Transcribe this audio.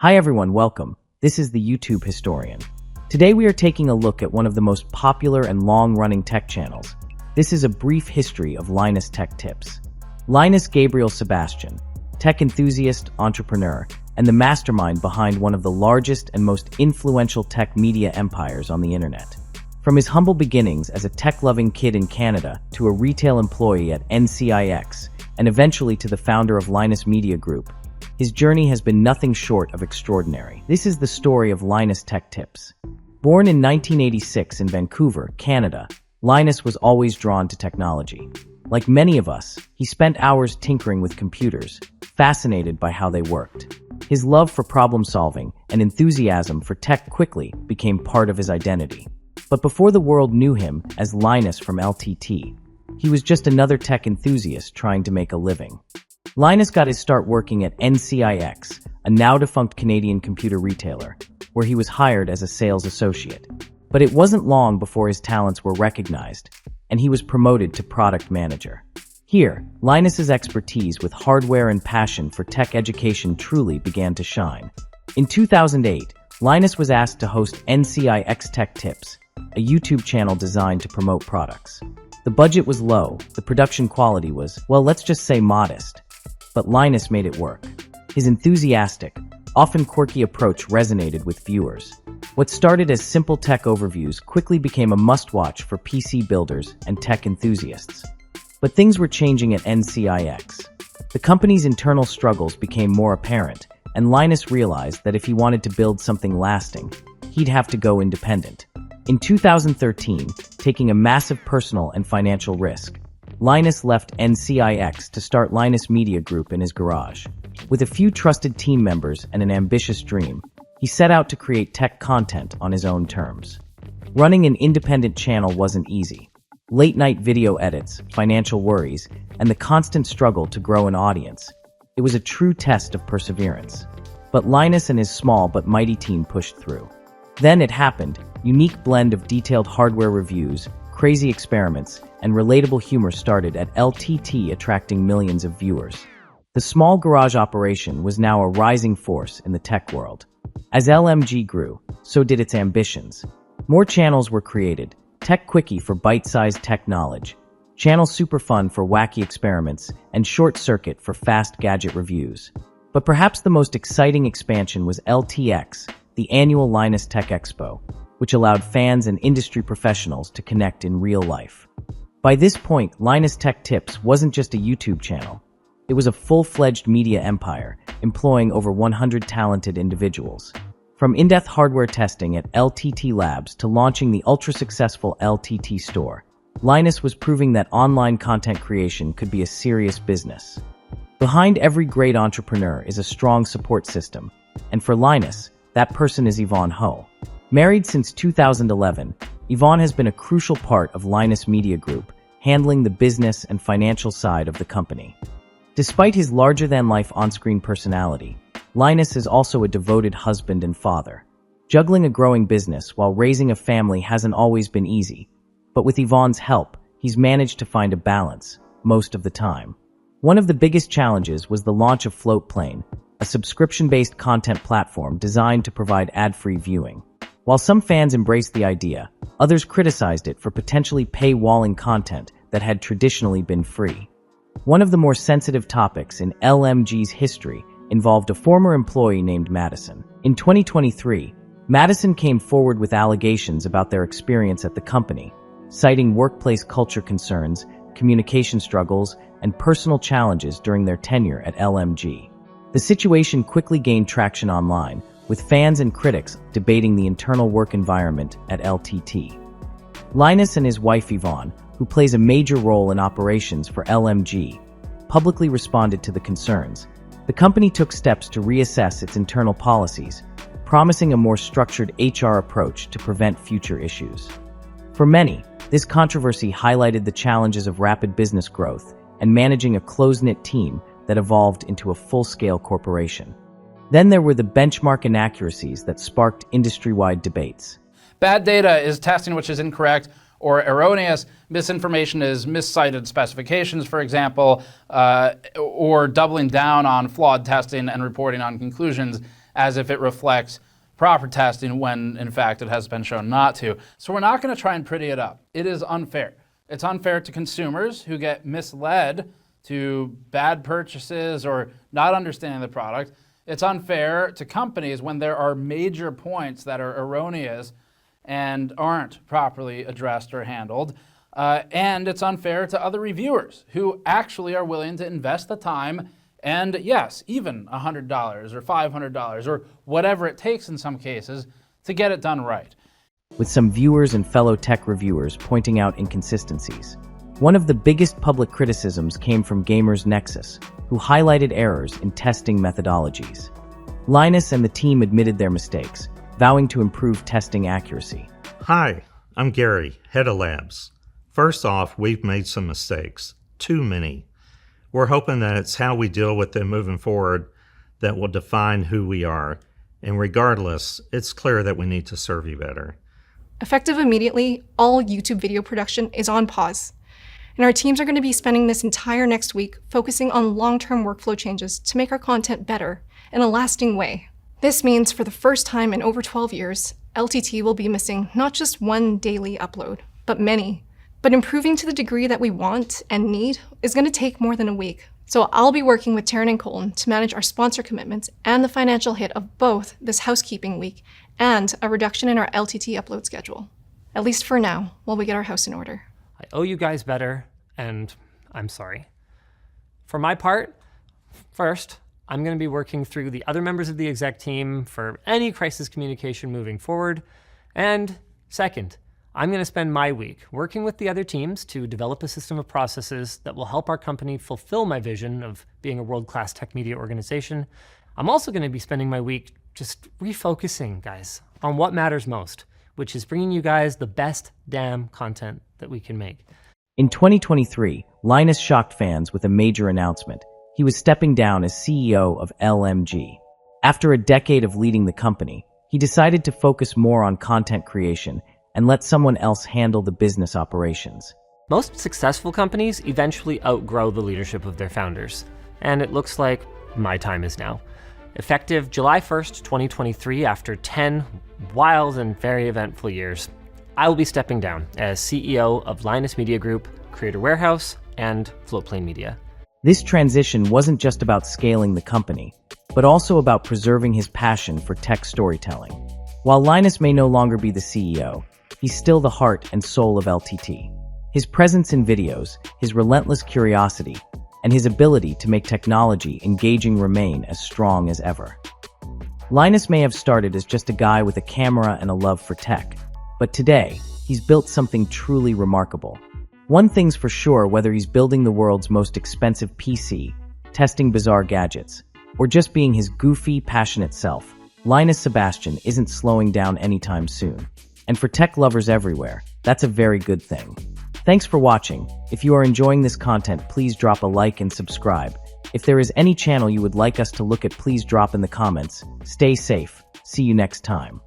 Hi everyone, welcome. This is the YouTube Historian. Today we are taking a look at one of the most popular and long-running tech channels. This is a brief history of Linus Tech Tips. Linus Gabriel Sebastian, tech enthusiast, entrepreneur, and the mastermind behind one of the largest and most influential tech media empires on the internet. From his humble beginnings as a tech-loving kid in Canada to a retail employee at NCIX, and eventually to the founder of Linus Media Group, his journey has been nothing short of extraordinary. This is the story of Linus Tech Tips. Born in 1986 in Vancouver, Canada, Linus was always drawn to technology. Like many of us, he spent hours tinkering with computers, fascinated by how they worked. His love for problem-solving and enthusiasm for tech quickly became part of his identity. But before the world knew him as Linus from LTT, he was just another tech enthusiast trying to make a living. Linus got his start working at NCIX, a now-defunct Canadian computer retailer, where he was hired as a sales associate. But it wasn't long before his talents were recognized, and he was promoted to product manager. Here, Linus's expertise with hardware and passion for tech education truly began to shine. In 2008, Linus was asked to host NCIX Tech Tips, a YouTube channel designed to promote products. The budget was low, the production quality was, well, let's just say modest. But Linus made it work. His enthusiastic, often quirky approach resonated with viewers. What started as simple tech overviews quickly became a must-watch for PC builders and tech enthusiasts. But things were changing at NCIX. The company's internal struggles became more apparent, and Linus realized that if he wanted to build something lasting, he'd have to go independent. In 2013, taking a massive personal and financial risk, Linus left NCIX to start Linus Media Group in his garage. With a few trusted team members and an ambitious dream, he set out to create tech content on his own terms. Running an independent channel wasn't easy. Late-night video edits, financial worries, and the constant struggle to grow an audience. It was a true test of perseverance. But Linus and his small but mighty team pushed through. Then it happened, unique blend of detailed hardware reviews, crazy experiments, and relatable humor started at LTT, attracting millions of viewers. The small garage operation was now a rising force in the tech world. As LMG grew, so did its ambitions. More channels were created, Tech Quickie for bite-sized tech knowledge, Channel Super Fun for wacky experiments, and Short Circuit for fast gadget reviews. But perhaps the most exciting expansion was LTX, the annual Linus Tech Expo, which allowed fans and industry professionals to connect in real life. By this point, Linus Tech Tips wasn't just a YouTube channel. It was a full-fledged media empire, employing over 100 talented individuals. From in-depth hardware testing at LTT Labs to launching the ultra-successful LTT store, Linus was proving that online content creation could be a serious business. Behind every great entrepreneur is a strong support system, and for Linus, that person is Yvonne Ho. Married since 2011, Yvonne has been a crucial part of Linus Media Group, handling the business and financial side of the company. Despite his larger-than-life on-screen personality, Linus is also a devoted husband and father. Juggling a growing business while raising a family hasn't always been easy, but with Yvonne's help, he's managed to find a balance, most of the time. One of the biggest challenges was the launch of Floatplane, a subscription-based content platform designed to provide ad-free viewing. While some fans embraced the idea, others criticized it for potentially paywalling content that had traditionally been free. One of the more sensitive topics in LMG's history involved a former employee named Madison. In 2023, Madison came forward with allegations about their experience at the company, citing workplace culture concerns, communication struggles, and personal challenges during their tenure at LMG. The situation quickly gained traction online, with fans and critics debating the internal work environment at LTT. Linus and his wife Yvonne, who plays a major role in operations for LMG, publicly responded to the concerns. The company took steps to reassess its internal policies, promising a more structured HR approach to prevent future issues. For many, this controversy highlighted the challenges of rapid business growth and managing a close-knit team that evolved into a full-scale corporation. Then there were the benchmark inaccuracies that sparked industry-wide debates. Bad data is testing which is incorrect or erroneous. Misinformation is miscited specifications, for example, or doubling down on flawed testing and reporting on conclusions as if it reflects proper testing when in fact it has been shown not to. So we're not going to try and pretty it up. It is unfair. It's unfair to consumers who get misled to bad purchases or not understanding the product. It's unfair to companies when there are major points that are erroneous and aren't properly addressed or handled. And it's unfair to other reviewers who actually are willing to invest the time and, yes, even $100 or $500 or whatever it takes in some cases to get it done right. With some viewers and fellow tech reviewers pointing out inconsistencies. One of the biggest public criticisms came from Gamers Nexus, who highlighted errors in testing methodologies. Linus and the team admitted their mistakes, vowing to improve testing accuracy. Hi, I'm Gary, head of labs. First off, we've made some mistakes, too many. We're hoping that it's how we deal with them moving forward that will define who we are. And regardless, it's clear that we need to serve you better. Effective immediately, all YouTube video production is on pause. And our teams are going to be spending this entire next week focusing on long-term workflow changes to make our content better in a lasting way. This means for the first time in over 12 years, LTT will be missing not just one daily upload, but many. But improving to the degree that we want and need is going to take more than a week. So I'll be working with Taryn and Colton to manage our sponsor commitments and the financial hit of both this housekeeping week and a reduction in our LTT upload schedule. At least for now, while we get our house in order. I owe you guys better, and I'm sorry. For my part, first, I'm going to be working through the other members of the exec team for any crisis communication moving forward. And second, I'm going to spend my week working with the other teams to develop a system of processes that will help our company fulfill my vision of being a world-class tech media organization. I'm also going to be spending my week just refocusing, guys, on what matters most, which is bringing you guys the best damn content that we can make. In 2023, Linus shocked fans with a major announcement. He was stepping down as CEO of LMG. After a decade of leading the company, he decided to focus more on content creation and let someone else handle the business operations. Most successful companies eventually outgrow the leadership of their founders, and it looks like my time is now. Effective July 1st, 2023, after 10 wild and very eventful years, I will be stepping down as CEO of Linus Media Group, Creator Warehouse, and Floatplane Media. This transition wasn't just about scaling the company, but also about preserving his passion for tech storytelling. While Linus may no longer be the CEO, he's still the heart and soul of LTT. His presence in videos, his relentless curiosity, and his ability to make technology engaging remain as strong as ever. Linus may have started as just a guy with a camera and a love for tech, but today, he's built something truly remarkable. One thing's for sure, whether he's building the world's most expensive PC, testing bizarre gadgets, or just being his goofy, passionate self, Linus Sebastian isn't slowing down anytime soon. And for tech lovers everywhere, that's a very good thing. Thanks for watching. If you are enjoying this content, please drop a like and subscribe. If there is any channel you would like us to look at, please drop in the comments. Stay safe. See you next time.